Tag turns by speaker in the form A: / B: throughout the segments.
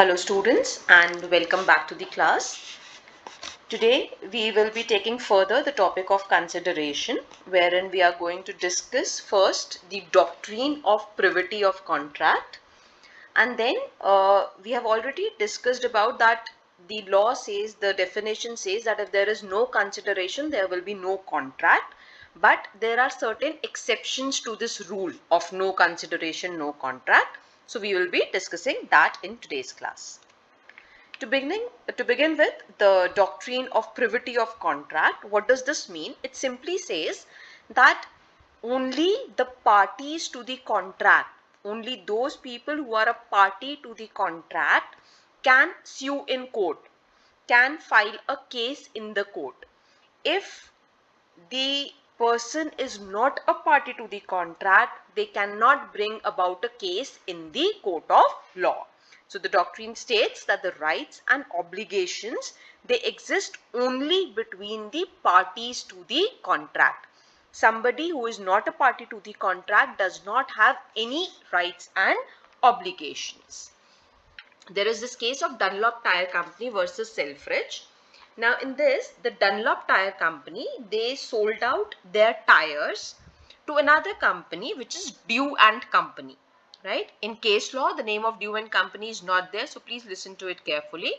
A: Hello students and welcome back to the class. Today we will be taking further the topic of consideration, wherein we are going to discuss first the doctrine of privity of contract, and then we have already discussed about that the law says, the definition says that if there is no consideration there will be no contract, but there are certain exceptions to this rule of no consideration no contract. So we will be discussing that in today's class. To begin with, the doctrine of privity of contract, what does this mean? It simply says that only the parties to the contract, only those people who are a party to the contract can sue in court, can file a case in the court. If the person is not a party to the contract, they cannot bring about a case in the court of law. So the doctrine states that the rights and obligations, they exist only between the parties to the contract. Somebody who is not a party to the contract does not have any rights and obligations. There is this case of Dunlop Tire Company versus Selfridge. Now in this, the Dunlop Tire Company, they sold out their tires to another company, which is Dew and Company, right? In case law, the name of Dew and Company is not there, so please listen to it carefully.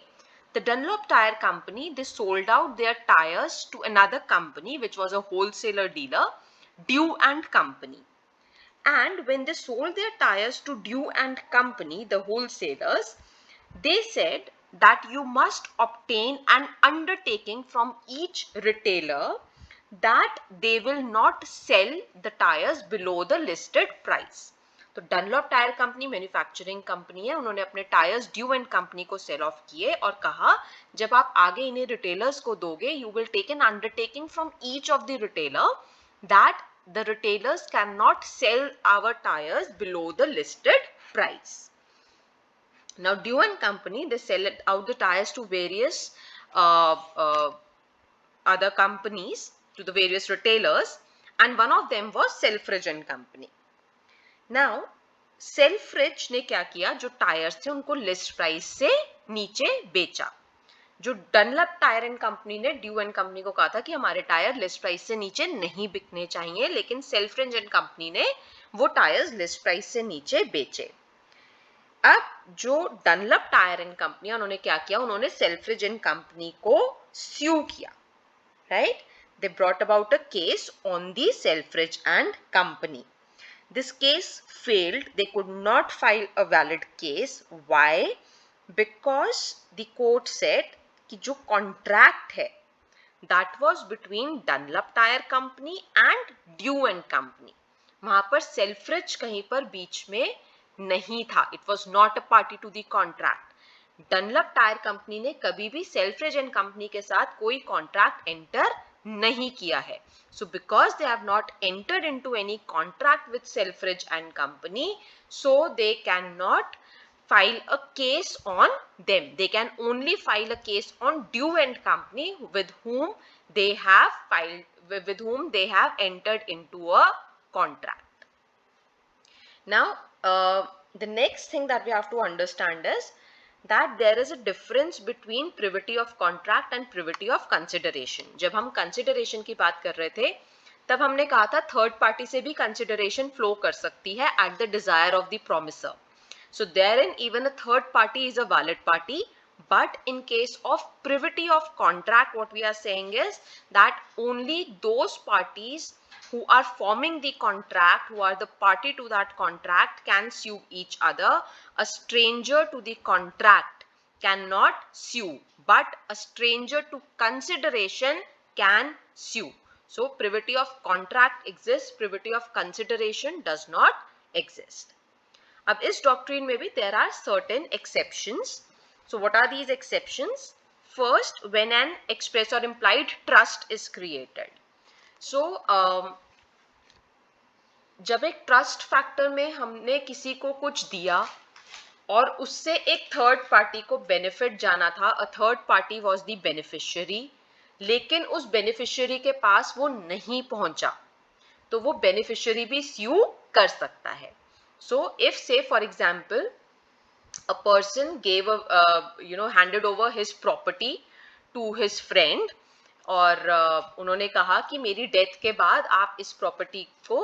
A: The Dunlop Tire Company, they sold out their tires to another company, which was a wholesaler dealer, Dew and Company. And when they sold their tires to Dew and Company, the wholesalers, they said that you must obtain an undertaking from each retailer that they will not sell the tires below the listed price. तो Dunlop tyre company manufacturing company है, उन्होंने अपने tyres due and company को cell of किए और कहा जब आप आगे इन्हें रिटेलर्स को दोगे, you will take an undertaking from each of the retailer that the retailers cannot sell our tires below the listed price. Now Dew and Company, they sell out the tires to various other companies, to the various retailers, and one of them was Selfridge and Company. Now Selfridge ने क्या किया, जो tyres थे उनको list price से नीचे बेचा. जो डनलप टायर एंड कंपनी ने ड्यू एंड कंपनी को कहा था कि हमारे टायर लिस्ट प्राइस से नीचे नहीं बिकने चाहिए, लेकिन सेल्फ्रिज एंड कंपनी ने वो टायर्स लिस्ट प्राइस से नीचे बेचे. अब जो डनलप टायर एंड कंपनी, उन्होंने क्या किया, उन्होंने सेल्फ्रिज एंड कंपनी को स्यू किया, right? They brought about a case on the Selfridge and company. This case failed. They could not file a valid case. Why? Because the court said कि जो contract है that was between Dunlop tyre company and Dew and company. वहां पर Selfridge कहीं पर बीच में नहीं था. It was not a party to the contract. Dunlop tyre company ने कभी भी सेल्फ्रिज एंड कंपनी के साथ कोई कॉन्ट्रैक्ट एंटर नहीं किया है. So because they have not entered into any contract with Selfridge and Company, so they cannot file a case on them. They can only file a case on Dew and Company, with whom they have entered into a contract. Now the next thing that we have to understand is that there is a difference between privity of contract and privity of consideration. जब हम consideration की बात कर रहे थे, तब हमने कहा था थर्ड पार्टी से भी consideration flow कर सकती है at the desire of the promisor. So therein even a third party is a valid party, but in case of privity of contract, what we are saying is that only those parties who are forming the contract, who are the party to that contract, can sue each other. A stranger to the contract cannot sue, but a stranger to consideration can sue. So privity of contract exists, privity of consideration does not exist. अब इस doctrine में भी there are certain exceptions. So what are these exceptions? First, when an express or implied trust is created. So जब एक trust factor में हमने किसी को कुछ दिया और उससे एक थर्ड पार्टी को बेनिफिट जाना था, अ third party was the beneficiary, लेकिन उस बेनिफिशियरी के पास वो नहीं पहुंचा, तो वो बेनिफिशियरी भी स्यू कर सकता है. So if say for example a person gave handed over his property to his friend, और उन्होंने कहा कि मेरी डेथ के बाद आप इस प्रॉपर्टी को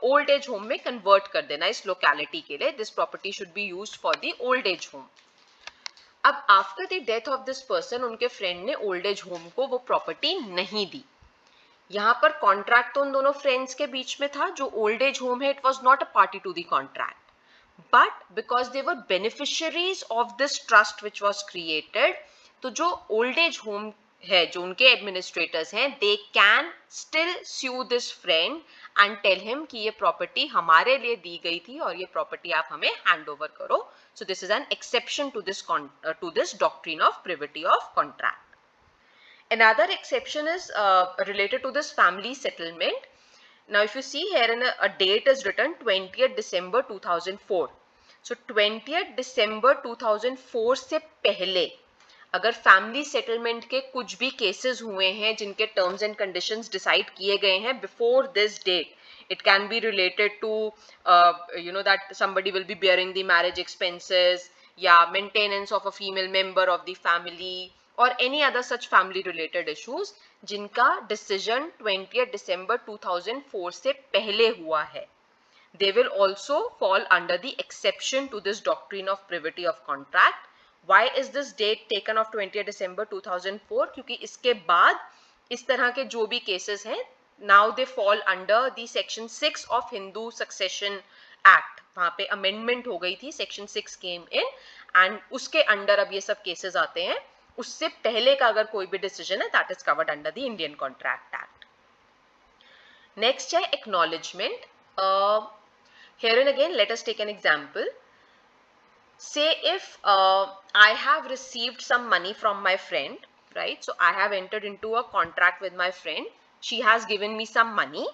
A: ओल्ड एज होम में कन्वर्ट कर देना इस लोकेलिटी के लिए. This property should be used for the old age home. अब after the death of this person उनके फ्रेंड ने ओल्ड एज होम को वो प्रॉपर्टी नहीं दी. यहाँ पर कॉन्ट्रैक्ट तो उन दोनों फ्रेंड्स के बीच में था. जो ओल्ड एज होम है, it was not a party to the contract, but because they were beneficiaries of this trust which was created, तो जो ओल्ड एज होम है, जो उनके एडमिनिस्ट्रेटर्स हैं, they can still sue this friend and tell him कि ये property हमारे लिए दी गई थी और ये प्रॉपर्टी आप हमें हैंड ओवर करो. So this is an exception to this doctrine of privity of contract. Another exception is related to this family settlement. Now, if you see here, a date is written 20th December 2004. So, 20th December 2004 से पहले अगर family settlement के कुछ भी cases हुए हैं जिनके terms and conditions decide किए गए हैं before this date, it can be related to that somebody will be bearing the marriage expenses, या maintenance of a female member of the family, or any other such family related issues जिनका decision 20th December 2004 से पहले हुआ है, they will also fall under the exception to this doctrine of privity of contract. Why is this date taken of 20th December 2004? क्योंकि इसके बाद इस तरह के जो भी cases हैं, now they fall under the section 6 of Hindu Succession Act. वहाँ पे amendment हो गई थी, section 6 came in, and उसके अंडर अब ये सब cases आते हैं. उससे पहले का अगर कोई भी डिसीजन है, that is covered under the Indian contract act. Next है acknowledgement. Here and again let us take an example. Say if I have received some money from my friend, right? So I have entered into a contract with my friend. She has given me some money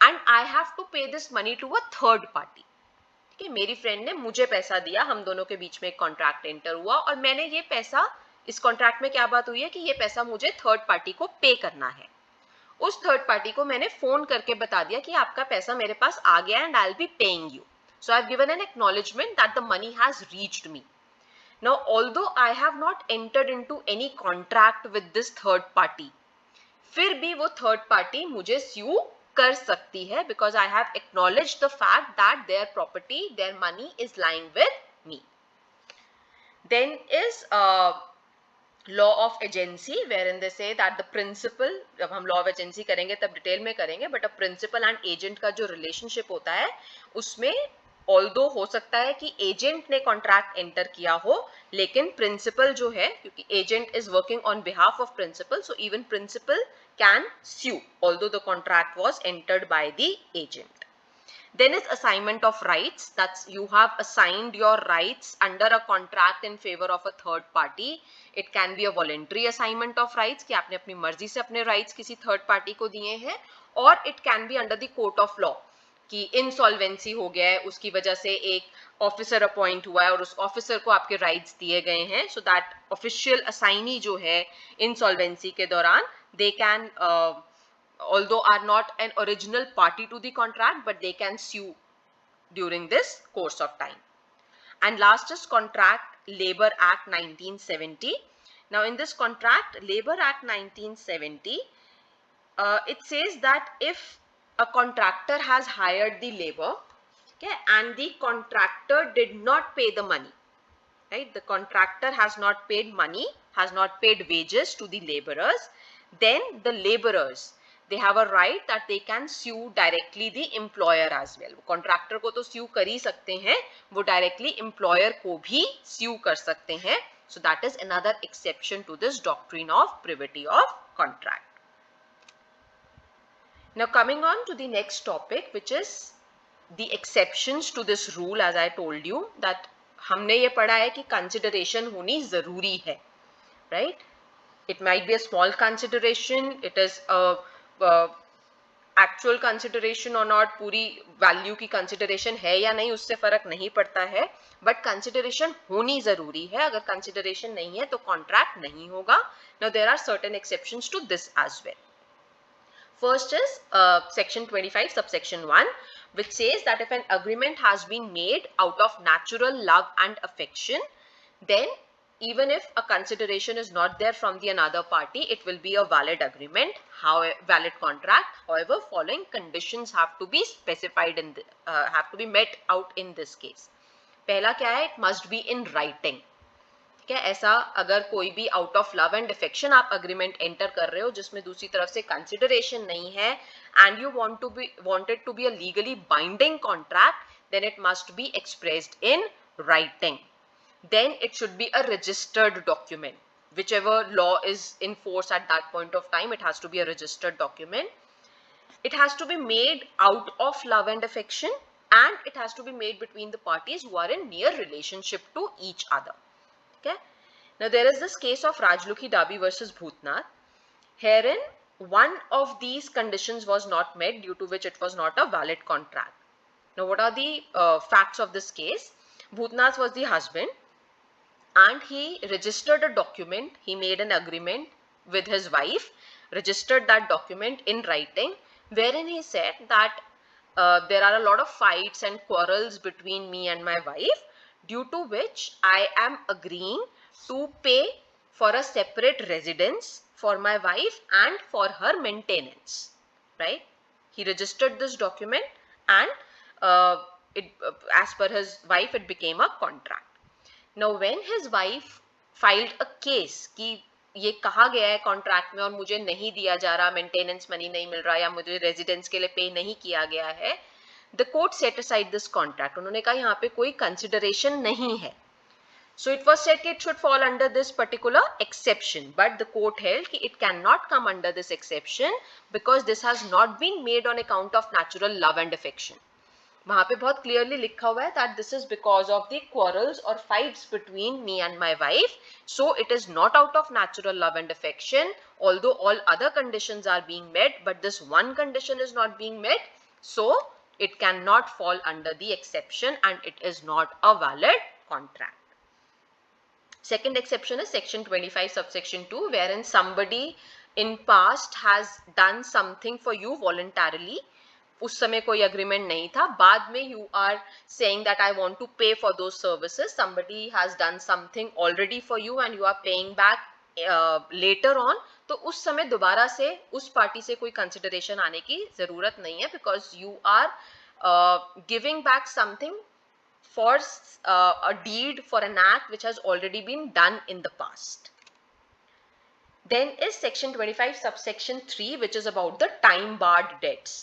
A: and I have to pay this money to a third party. ठीक है, मेरी friend ने मुझे पैसा दिया, हम दोनों के बीच में एक कॉन्ट्रैक्ट एंटर हुआ और मैंने ये पैसा, इस कॉन्ट्रैक्ट में क्या बात हुई है कि ये पैसा मुझे थर्ड पार्टी को पे करना है. उस थर्ड पार्टी को मैंने फोन करके बता दिया कि आपका पैसा मेरे पास आ गया and I will be paying you. So I have given an acknowledgement that the money has reached me. Now although I have not entered into any contract with this third party, फिर भी वो third party मुझे स्यू कर सकती है because I have acknowledged the fact that their property, their money is lying with me. Then is law of agency, wherein they say that the principal, जब हम law of agency करेंगे तब detail में करेंगे, but a principal and agent का जो relationship होता है उसमें ऑल्दो हो सकता है कि एजेंट ने कॉन्ट्रैक्ट एंटर किया हो, लेकिन प्रिंसिपल जो है, क्योंकि agent is working on behalf of principal, so even principal can sue although the contract was entered by the agent. Then is assignment of rights. That's you have assigned your rights under a contract in favor of a third party. It can be a voluntary assignment of rights कि आपने अपनी मर्जी से अपने rights किसी third party को दिए हैं, और it can be under the court of law कि insolvency हो गया है, उसकी वजह से एक ऑफिसर अपॉइंट हुआ है और उस ऑफिसर को आपके राइट्स दिए गए हैं, सो दैट ऑफिशियल असाइनी जो है इंसॉल्वेंसी के दौरान, they can although are not an original party to the contract, but they can sue during this course of time. And last is Contract Labor Act 1970. Now in this Contract Labor Act 1970, it says that if a contractor has hired the labor, okay, and the contractor did not pay the money, right? The contractor has not paid money, has not paid wages to the laborers, then the laborers, they have a right that they can sue directly the employer as well. Contractor को तो sue कर ही सकते हैं, वो directly employer को भी sue कर सकते हैं. So that is another exception to this doctrine of privity of contract. Now coming on to the next topic, which is the exceptions to this rule. As I told you that हमने ये पढ़ा है कि consideration होनी जरूरी है, right? It might be a small consideration, it is a actual consideration और not, पूरी वैल्यू की कंसिडरेशन है या नहीं उससे फर्क नहीं पड़ता है, बट कंसिडरेशन होनी जरूरी है. अगर कंसिडरेशन नहीं है तो कॉन्ट्रैक्ट नहीं होगा. Now there are certain exceptions to this as well. First is section 25 subsection 1. which says that if an agreement has been made out of natural love and affection, then even if a consideration is not there from the another party, it will be a valid agreement, valid contract. However, following conditions have to be specified in have to be met out in this case. पहला क्या है? It must be in writing. क्या ऐसा अगर कोई भी out of love and affection आप agreement enter कर रहे हो जिसमें दूसरी तरफ से कंसिडरेशन नहीं है and you wanted to be a legally binding contract, then it must be expressed in writing. Then it should be a registered document. Whichever law is in force at that point of time, it has to be a registered document. It has to be made out of love and affection, and it has to be made between the parties who are in near relationship to each other. Okay. Now there is this case of Rajlukhi Dabi versus Bhutnath. Herein, one of these conditions was not met, due to which it was not a valid contract. Now what are the facts of this case? Bhutnath was the husband, and he registered a document. He made an agreement with his wife, registered that document in writing, wherein he said that there are a lot of fights and quarrels between me and my wife, due to which I am agreeing to pay for a separate residence for my wife and for her maintenance. Right? He registered this document, and as per his wife, it became a contract. Now when his wife filed a case कि ये कहा गया है contract में और मुझे नहीं दिया जा रहा, मेंटेनेंस मनी नहीं मिल रहा या मुझे रेजिडेंस के लिए पे नहीं किया गया है, the court set aside this contract. उन्होंने कहा यहाँ पे कोई कंसिडरेशन नहीं है. So it was said it should fall under this particular exception, but the court held कि it cannot come under this exception because this has not been made on account of natural love and affection. वहां पे बहुत clearly लिखा हुआ है that this is because of the quarrels or fights between me and my wife, so it is not out of natural love and affection, although all other conditions are being met, but this one condition is not being met, so it cannot fall under the exception and it is not a valid contract. Second exception is section 25 subsection 2, wherein somebody in past has done something for you voluntarily. उस समय कोई agreement नहीं था, बाद में you are saying that I want to pay for those services. Somebody has done something already for you and you are paying back later on, तो उस समय दोबारा से उस पार्टी से कोई कंसिडरेशन आने की जरूरत नहीं है, because you are giving back something for a deed, for an act which has already been done in the past. Then is section 25 subsection 3, which is about the time barred debts.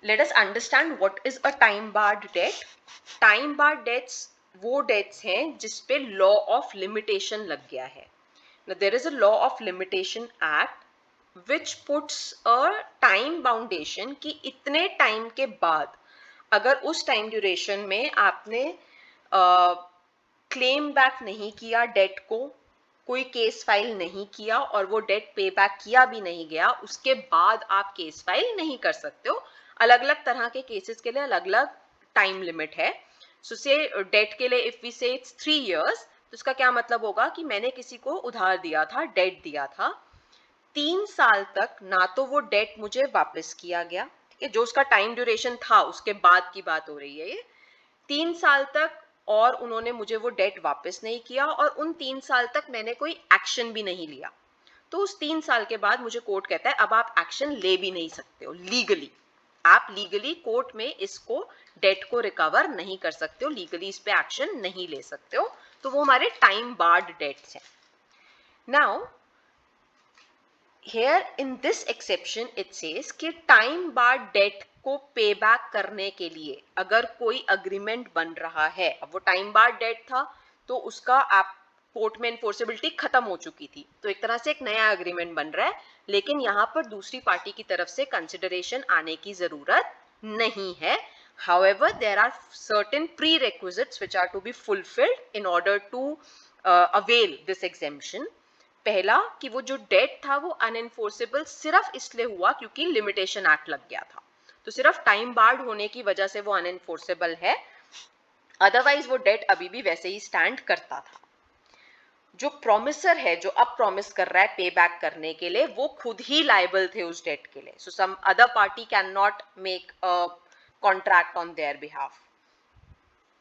A: Let us understand what is a time barred debt. Time barred debts वो debts हैं जिसपे law of limitation लग गया है. Now there is a law of limitation act which puts a time boundation कि इतने time के बाद अगर उस time duration में आपने claim back नहीं किया debt को, कोई केस फाइल नहीं किया और वो डेट पे बैक किया भी नहीं गया, उसके बाद आप केस फाइल नहीं कर सकते हो. अलग अलग तरह के केसेस के लिए अलग अलग टाइम लिमिट है. सो से डेट के लिए इफ वी से इट्स 3 years, तो इसका क्या मतलब होगा कि मैंने किसी को उधार दिया था, डेट दिया था, 3 साल तक ना तो वो डेट मुझे वापस किया गया, ठीक है, जो उसका टाइम ड्यूरेशन था उसके बाद की बात हो रही है ये, 3 साल तक, और उन्होंने मुझे वो डेट वापस नहीं किया, और उन 3 साल तक मैंने कोई एक्शन भी नहीं लिया. तो उस 3 साल के बाद मुझे कोर्ट कहता है अब आप एक्शन ले भी नहीं सकते हो लीगली. आप लीगली कोर्ट में इसको डेट को रिकवर नहीं कर सकते हो, लीगली इस पे एक्शन नहीं ले सकते हो. तो वो हमारे टाइम बार्ड डेट्स हैं. Now here in this exception it says कि टाइम बार्ड डेट को पे बैक करने के लिए अगर कोई अग्रीमेंट बन रहा है, अब वो टाइम बार्ड डेट था तो उसका आप कोर्ट में इन्फोर्सेबिलिटी खत्म हो चुकी थी, तो एक तरह से एक नया अग्रीमेंट बन रहा है, लेकिन यहाँ पर दूसरी पार्टी की तरफ से कंसिडरेशन आने की जरूरत नहीं है. However, there are certain prerequisites which are to be fulfilled in order to avail this exemption. पहला कि वो जो डेट था वो अनएनफोर्सेबल सिर्फ इसलिए हुआ क्योंकि लिमिटेशन एक्ट लग गया था, तो सिर्फ टाइम बार्ड होने की वजह से वो अनएनफोर्सेबल है, अदरवाइज वो डेट अभी भी वैसे ही स्टैंड करता था. जो प्रोमिसर है, जो अब प्रॉमिस कर रहा है पे बैक करने के लिए, वो खुद ही लायबल थे उस डेट के लिए. So some other party can not make a contract on their behalf.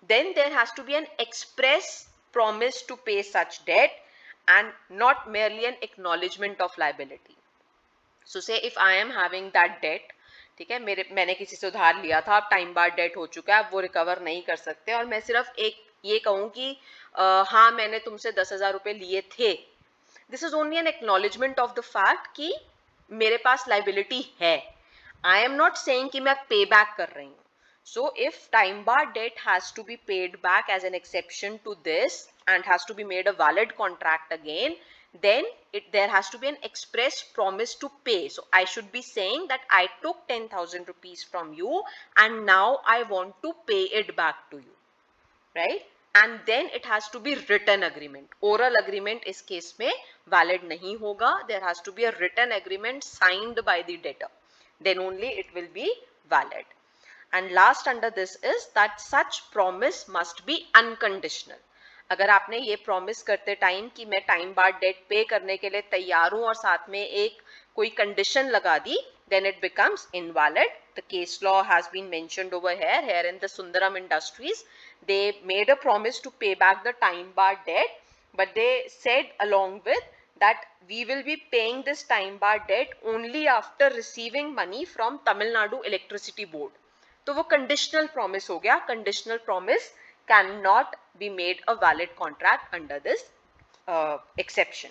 A: Then there has to be an express promise to pay such debt and not merely an acknowledgement of liability. So say if I am having that debt, ठीक है, मैंने किसी से उधार लिया था, अब time बाद डेट हो चुका है, अब वो रिकवर नहीं कर सकते, और मैं सिर्फ एक ये कहूँ कि हाँ मैंने तुमसे 10,000 रुपए लिए थे, this is only an acknowledgement of the fact कि मेरे पास लाइबिलिटी है. आई एम नॉट सेइंग कि मैं पे बैक कर रही हूँ. So if time bar debt has to be paid back as an exception to this and has to be made a valid contract again, then there has to be an express promise to pay. So I should be saying that I took 10,000 rupees from you and now I want to pay it back to you, right? And then it has to be written agreement. Oral agreement is case mein valid nahi hoga. There has to be a written agreement signed by the debtor. Then only it will be valid. And last under this is that such promise must be unconditional. अगर आपने ये promise करते time कि मैं time बाद date पे करने के लिए तैयार हूं और साथ में एक कोई कंडीशन लगा दी, then it becomes invalid. The case law has been mentioned over here in the Sundaram Industries. They made a promise to pay back the time bar debt, but they said along with that we will be paying this time bar debt only after receiving money from Tamil Nadu Electricity Board. तो वो conditional promise हो गया. Conditional promise can not be made a valid contract under this exception.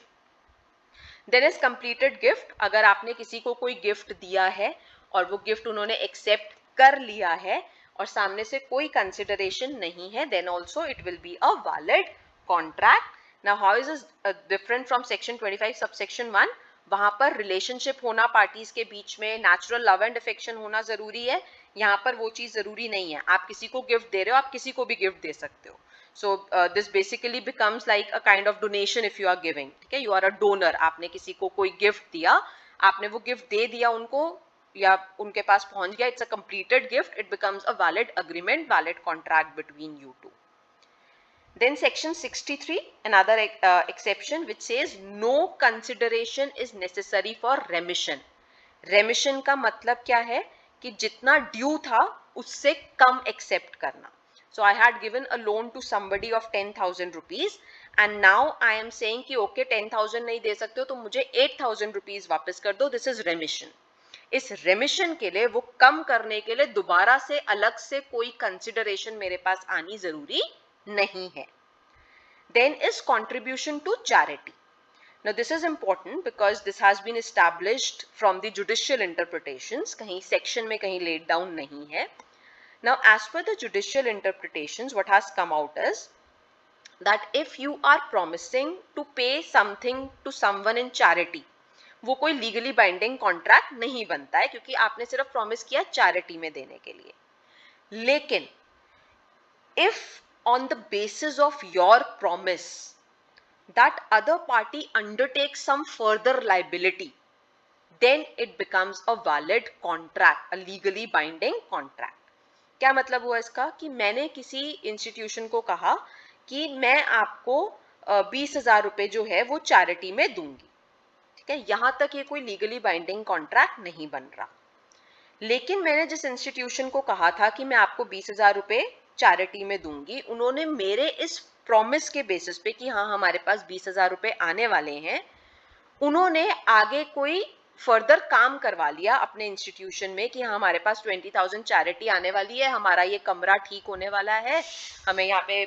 A: Then is completed gift. अगर आपने किसी को कोई gift दिया है और वो गिफ्ट उन्होंने एक्सेप्ट कर लिया है और सामने से कोई कंसिडरेशन नहीं है, then also it will be a valid contract. Now how is this different from section 25 subsection 1? वहां पर रिलेशनशिप होना पार्टीज के बीच में, नेचुरल लव एंड अफेक्शन होना जरूरी है. यहाँ पर वो चीज जरूरी नहीं है. आप किसी को गिफ्ट दे रहे हो, आप किसी को भी गिफ्ट दे सकते हो. So this basically becomes like a kind of donation if you are giving. ठीक है, यू आर अ डोनर. आपने किसी को कोई गिफ्ट दिया, आपने वो गिफ्ट दे दिया उनको या उनके पास पहुंच गया, it's a completed gift. It becomes a valid agreement, valid contract between you two. Then section 63, another exception which says no consideration is necessary for remission. Remission का मतलब क्या है कि जितना ड्यू था उससे कम एक्सेप्ट करना. So I had given a loan to somebody of 10,000 rupees and now I am saying कि okay 10,000 नहीं दे सकते हो तो मुझे 8,000 rupees वापस कर दो. This is remission. इस रेमिशन के लिए, वो कम करने के लिए दोबारा से अलग से कोई कंसिडरेशन मेरे पास आनी जरूरी नहीं है. Then is contribution to charity. Now this is important because this has been established from the judicial interpretations. कहीं section में कहीं laid down नहीं है. Now as per the judicial interpretations, what has come out is that if you are promising to pay something to someone in charity, वो कोई legally binding contract नहीं बनता है क्योंकि आपने सिर्फ promise किया charity में देने के लिए. लेकिन if on the basis of your promise that other party undertakes some further liability, then it becomes a valid contract, a legally binding contract. क्या मतलब हुआ इसका कि मैंने किसी इंस्टीट्यूशन को कहा कि मैं आपको 20,000 रुपए जो है वो चैरिटी में दूंगी. ठीक है, यहां तक ये कोई लीगली बाइंडिंग कॉन्ट्रैक्ट नहीं बन रहा. लेकिन मैंने जिस इंस्टीट्यूशन को कहा था कि मैं आपको 20,000 रुपए चैरिटी में दूंगी, उन्होंने मेरे इस प्रॉमिस के बेसिस पे कि हाँ हमारे पास 20,000 रुपए आने वाले हैं, उन्होंने आगे कोई फर्दर काम करवा लिया अपने इंस्टीट्यूशन में कि हाँ हमारे पास 20,000 चैरिटी आने वाली है, हमारा ये कमरा ठीक होने वाला है, हमें यहाँ पे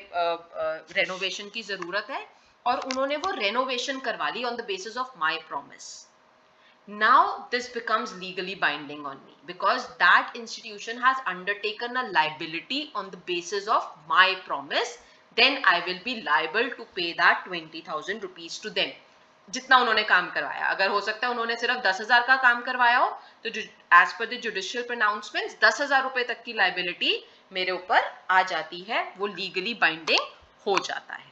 A: रेनोवेशन की जरूरत है, और उन्होंने वो रेनोवेशन करवा ली on the basis of my promise. Now this becomes legally binding on me because that institution has undertaken a liability on the basis of my promise. Then I will be liable to pay that 20,000 rupees to them. जितना उन्होंने काम करवाया, अगर हो सकता है उन्होंने सिर्फ 10,000 का काम करवाया हो तो as per the judicial pronouncements 10,000 रुपए तक की liability मेरे ऊपर आ जाती है, वो legally binding हो जाता है.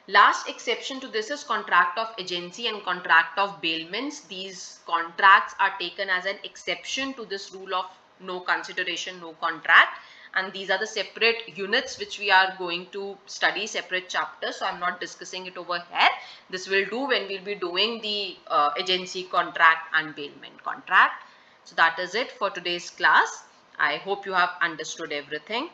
A: Last exception to this is contract of agency and contract of bailments. These contracts are taken as an exception to this rule of no consideration, no contract. And these are the separate units which we are going to study, separate chapters. So I'm not discussing it over here. This will do when we'll be doing the agency contract and bailment contract. So that is it for today's class. I hope you have understood everything.